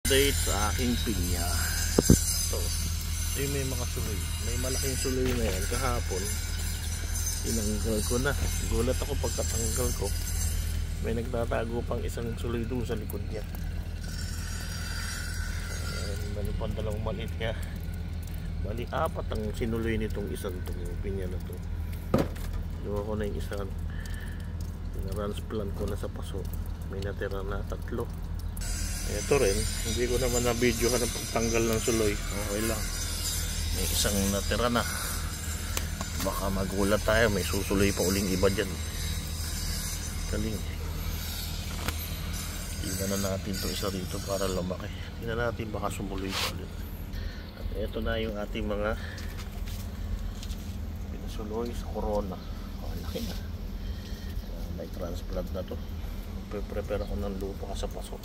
Update sa aking pinya. Ito may mga suloy. May malaking suloy na yan kahapon. Tinanggal ko na. Gulat ako pagkatanggal ko. May nagtatago pang isang suloy doon sa likod niya. Bali pa dalawang maliit nga. Bali apat ang sinuloy nitong isang pinya na to. Gawa ko na yung isa. Transplant ko na sa paso. May natira na 3. Ito rin, hindi ko naman na video ka ng pagtanggal ng suloy. Okay lang. May isang natira na. Baka magulat tayo, may susuloy pa uling iba dyan. Galing. Tingnan na natin ito isa rito para lumaki. Tingnan natin baka sumuloy pa ulit. At ito na yung ating mga pinasuloy sa corona. Oh, laki na. May transplant na to. Prepare ako ng lupa sa paso.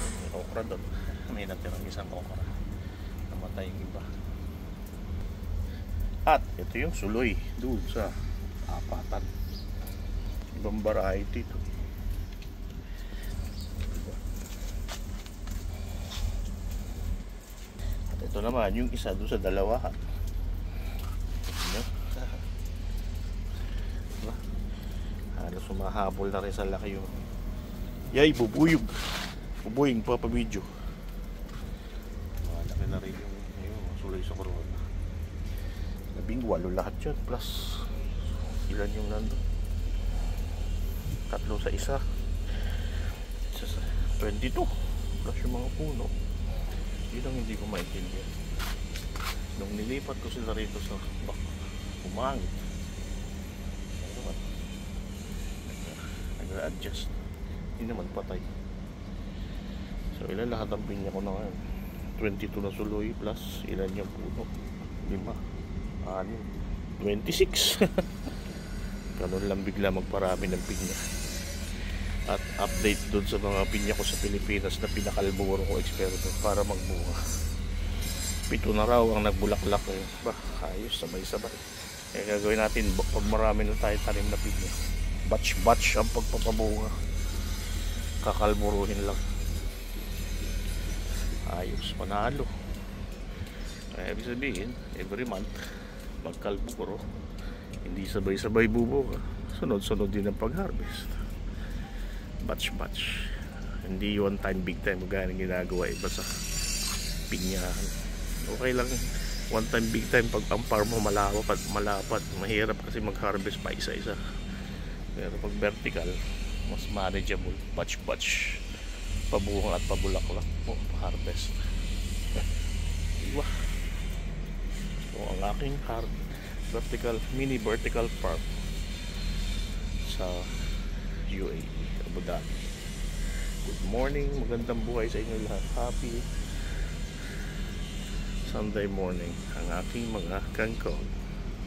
May okra doon. May natirang isang okra. Namatay yung iba. At ito yung suloy doon sa apatan. Ibang variety ito. At ito naman yung isa doon sa dalawahan. Halos sumahabol na rin sa laki yung yay, bubuyog. Bubuyog pa video. Malaki na rin yung suloy sa corona. 18 lahat yun. Plus ilan yung nandun? 3 sa isa. 22. Plus yung mga puno. Yun ang hindi ko maintindihan. Nung nilipat ko sila rito sa bak, umangit. Nag-adjust. Hindi naman patay. So ilan lahat ang pinya ko na ngayon? 22 na suloy plus ilan yung puno? 5, 6, 26. Ganun lang bigla magparami ng pinya. At update doon sa mga pinya ko sa Pilipinas na pinakalburo ko experiment para magbunga. 7 na raw ang nagbulaklak. Bah, ayos, sabay-sabay. Kaya gagawin natin pag marami na tayo tanim na pinya. Batch ang pagpapabunga. Kakalburuhin lang. Ayos, panalo. Kaya ibig sabihin, every month magkalburo. Hindi sabay-sabay bubuka. Sunod-sunod din ang pag-harvest. Batch. Hindi one time, big time. Magaling ginagawa iba sa pinyahan. Okay lang one time, big time pag ang farm mo malapad. Mahirap kasi mag-harvest pa isa-isa. Pero pag vertical, mas manageable. Batch. Pabunga at pabulaklak po, harvest. Diba? So ang aking mini vertical farm sa UAE, Abu Dhabi. Good morning, magandang buhay sa inyo lahat. Happy Sunday morning ang aking mga kangkong.